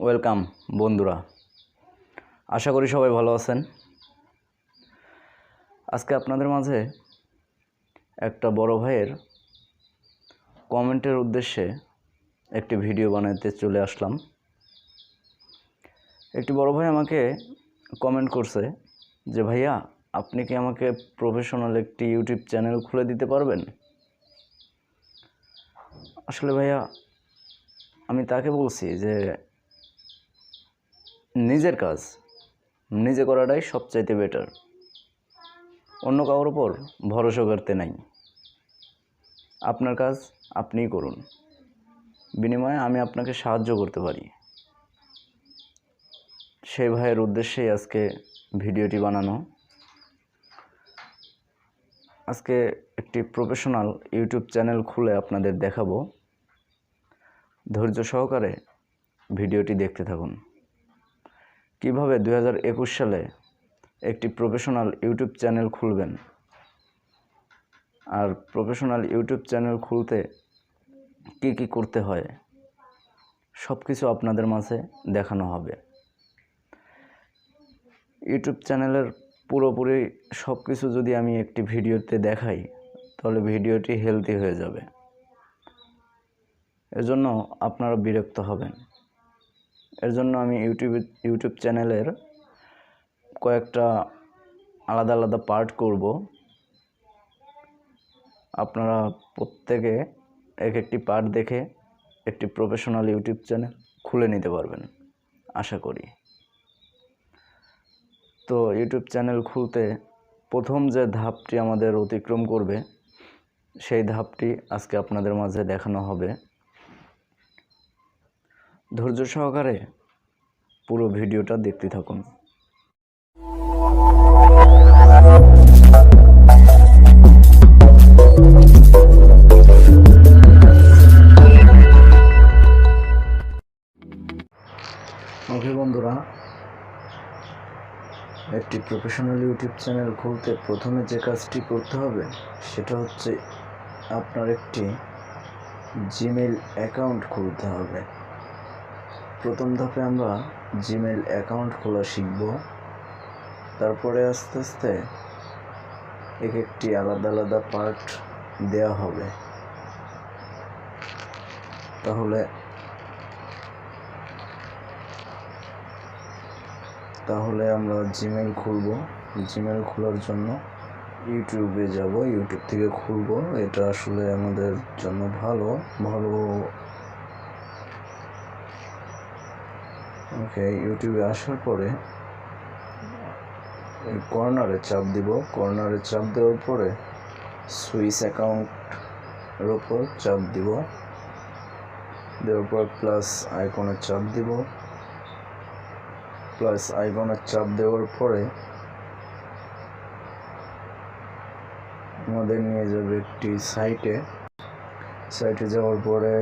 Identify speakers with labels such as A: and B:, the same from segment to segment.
A: Welcome বন্ধুরা, আশা করি সবাই ভালো আছেন। আজকে আপনাদের মাঝে একটা বড় ভাইয়ের কমেন্টের উদ্দেশ্যে একটি ভিডিও বানাতে চলে আসলাম। একটি বড় ভাই আমাকে কমেন্ট করছে যে ভাইয়া, আপনি কি আমাকে প্রফেশনাল একটি ইউটিউব চ্যানেল খুলে দিতে পারবেন? আসলে ভাইয়া, আমি তাকে বলছি যে নিজের কাজ নিজে করাটাই সবচাইতে বেটার। অন্য কারোর উপর ভরসা করতে নাই। আপনার কাজ আপনিই করুন, বিনিময়ে আমি আপনাকে সাহায্য করতে পারি। সেই ভাইয়ের উদ্দেশ্যেই আজকে ভিডিওটি বানানো। আজকে একটি প্রফেশনাল ইউটিউব চ্যানেল খুলে আপনাদের দেখাবো। ধৈর্য সহকারে ভিডিওটি দেখতে থাকুন। কিভাবে 2021 সালে একটি প্রফেশনাল ইউটিউব চ্যানেল খুলবেন, আর প্রফেশনাল ইউটিউব চ্যানেল খুলতে কি কি করতে হয় সব কিছু আপনাদের মাঝে দেখানো হবে। ইউটিউব চ্যানেলের পুরোপুরি সব কিছু যদি আমি একটি ভিডিওতে দেখাই, তাহলে ভিডিওটি হেলদি হয়ে যাবে। এজন্য আপনারা বিরক্ত হবেন। এর জন্য আমি ইউটিউব চ্যানেলের কয়েকটা আলাদা আলাদা পার্ট করব। আপনারা প্রত্যেকে এক একটি পার্ট দেখে একটি প্রফেশনাল ইউটিউব চ্যানেল খুলে নিতে পারবেন আশা করি। তো ইউটিউব চ্যানেল খুলতে প্রথম যে ধাপটি আমাদের অতিক্রম করবে, সেই ধাপটি আজকে আপনাদের মাঝে দেখানো হবে। ধৈর্য সহকারে পুরো ভিডিওটা দেখতে থাকুন। ওকে বন্ধুরা, একটি প্রফেশনাল ইউটিউব চ্যানেল খুলতে প্রথমে যে কাজটি করতে হবে সেটা হচ্ছে আপনার একটি জিমেইল অ্যাকাউন্ট খুলতে হবে। প্রথম ধাপে আমরা জিমেইল অ্যাকাউন্ট খোলা শিখব। তারপরে আস্তে আস্তে এক একটি আলাদা আলাদা পার্ট দেওয়া হবে। তাহলে আমরা জিমেইল খুলব। জিমেইল খোলার জন্য ইউটিউবে যাব, ইউটিউব থেকে খুলব। এটা আসলে আমাদের জন্য ভালো। ওকে, ইউটিউবে আসার পরে কর্নারে চাপ দিব। কর্নারে চাপ দেওয়ার পরে সুইচ অ্যাকাউন্টের ওপর চাপ দিব। দেওয়ার পর প্লাস আইকনে চাপ দিব। প্লাস আইকনে চাপ দেওয়ার পরে আমাদের নিয়ে যাবে একটি সাইটে যাওয়ার পরে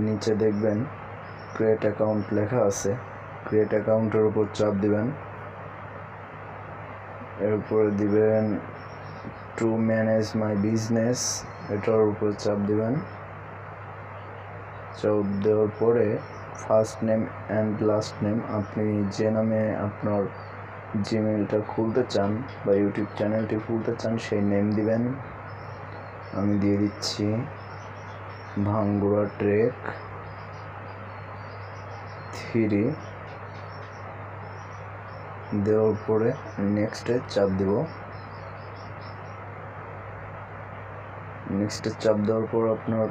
A: নিচে দেখবেন ক্রিয়েট অ্যাকাউন্ট লেখা আছে। ক্রিয়েট অ্যাকাউন্টের উপর চাপ দিবেন। এরপরে দিবেন টু ম্যানেজ মাই বিজনেস, এটার উপর চাপ দিবেন। চাপ দেওয়ার পরে first name and last name, আপনি যে নামে আপনার জিমেইলটা খুলতে চান বা ইউটিউব চ্যানেলটি খুলতে চান সেই নেম দিবেন। আমি দিয়ে দিচ্ছি ভাঙ্গুড়া ট্রেক 3। দেওয়ার পরে নেক্সটে চাপ দিব। নেক্সটে চাপ দেওয়ার পর আপনার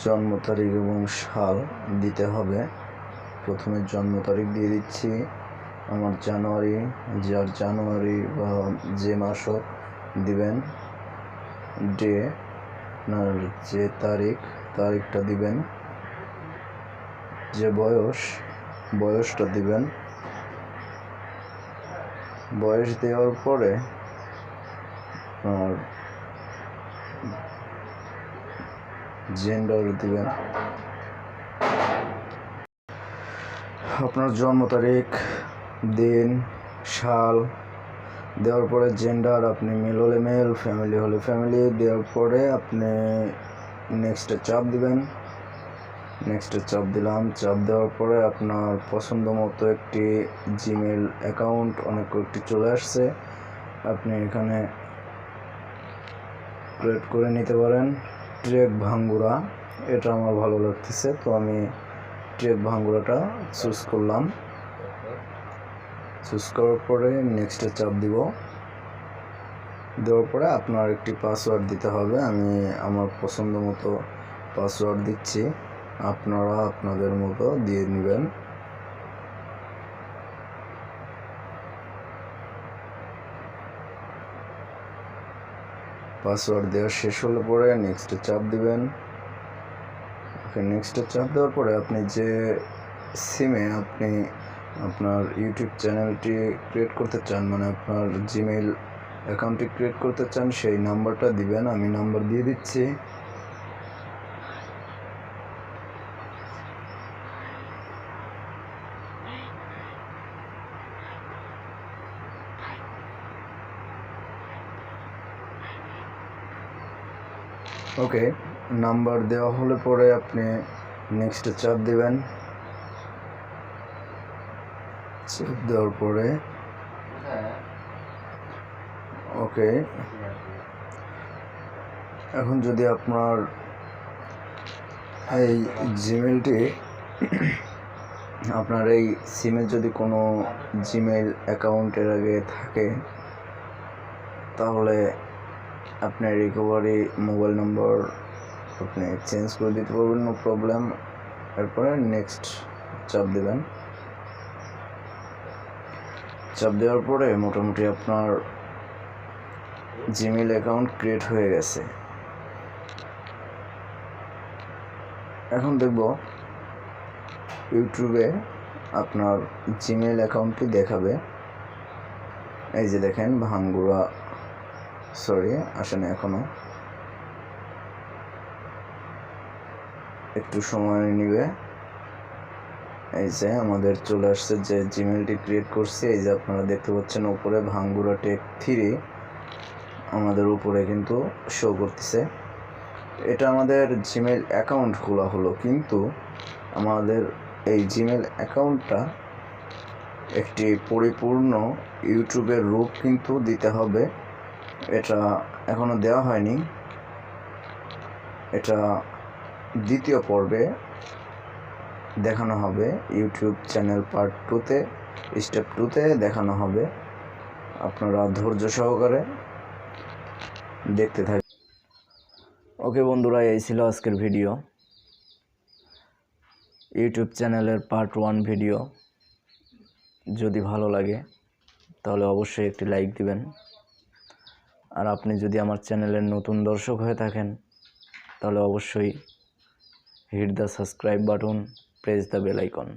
A: জন্ম তারিখ এবং সাল দিতে হবে। প্রথমে জন্ম তারিখ দিয়ে দিচ্ছি আমার জানুয়ারি, যার জানুয়ারি বা যে মাস হোক দিবেন। ডে আপনার যে তারিখটা দিবেন। যে বয়সটা দিবেন। বয়স দেওয়ার পরে আপনার জেন্ডার দিবেন। আপনার জন্ম তারিখ, দিন, সাল দেওয়ার পরে জেন্ডার, আপনি মেল হলে মেল, ফ্যামিলি হলে ফ্যামিলি দেওয়ার পরে আপনি নেক্সটে চাপ দিবেন। নেক্সটে চাপ দিলাম। চাপ দেওয়ার পরে আপনার পছন্দ মতো একটি জিমেল অ্যাকাউন্ট অনেক কয়েকটি চলে আসছে, আপনি এখানে ক্রিয়েট করে নিতে পারেন। ট্রেক ভাঙ্গুরা, এটা আমার ভালো লাগতেছে, তো আমি ট্রেক ভাঙ্গুরাটা চুজ করলাম। চুজ করার পরে নেক্সটে চাপ দিব। দেওয়ার পরে আপনার একটি পাসওয়ার্ড দিতে হবে। আমি আমার পছন্দ মতো পাসওয়ার্ড দিচ্ছি, আপনারা আপনাদের মতো দিয়ে নেবেন। পাসওয়ার্ড দেওয়া শেষ হলে পরে নেক্সটে চাপ দিবেন। ওকে, নেক্সটে চাপ দেওয়ার পরে আপনি যে সিমে আপনি আপনার ইউটিউব চ্যানেলটি ক্রিয়েট করতে চান, মানে আপনার জিমেইল অ্যাকাউন্টটি ক্রিয়েট করতে চান, সেই নাম্বারটা দিবেন। আমি নাম্বার দিয়ে দিচ্ছি। ওকে, নাম্বার দেওয়া হলে পরে আপনি নেক্সটে চাপ দিবেন। চাপ দেওয়ার পরে ওকে, এখন যদি আপনার এই জিমেলটি আপনার এই সিমে যদি কোনো জিমেল অ্যাকাউন্টের আগে থাকে, তাহলে আপনি রিকভারি মোবাইল নম্বর আপনি চেঞ্জ করে দিতে পারবেন, নো প্রবলেম। এরপরে নেক্সট চাপ দেবেন। চাপ দেওয়ার পরে মোটামুটি আপনার জিমেল অ্যাকাউন্ট ক্রিয়েট হয়ে গেছে। এখন দেখব ইউটিউবে আপনার জিমেল অ্যাকাউন্টটি দেখাবে। এই যে দেখেন, ভাঙ্গুরা, সরি আসেনি এখনো, একটু সময় নেবে। এই যে আমাদের চলে আসছে যে জিমেলটি ক্রিয়েট করছি, এই যে আপনারা দেখতে পাচ্ছেন উপরে ভাঙ্গুরা টেক 3 আমাদের উপরে কিন্তু শো করতেছে। এটা আমাদের জিমেল অ্যাকাউন্ট খোলা হলো, কিন্তু আমাদের এই জিমেল অ্যাকাউন্টটা একটি পরিপূর্ণ ইউটিউবের রূপ কিন্তু দিতে হবে। এটা এখনো দেওয়া হয়নি, এটা দ্বিতীয় পর্বে দেখানো হবে। ইউটিউব চ্যানেল পার্ট 2-তে, স্টেপ 2-তে দেখানো হবে। আপনারা ধৈর্য সহকারে দেখতে থাকুন। ওকে বন্ধুরা, এই ছিল আজকের ভিডিও, ইউটিউব চ্যানেলের পার্ট 1 ভিডিও। যদি ভালো লাগে তাহলে অবশ্যই একটি লাইক দিবেন। আর আপনি যদি আমার চ্যানেলের নতুন দর্শক হয়ে থাকেন, তাহলে অবশ্যই hit the subscribe button, press the bell icon.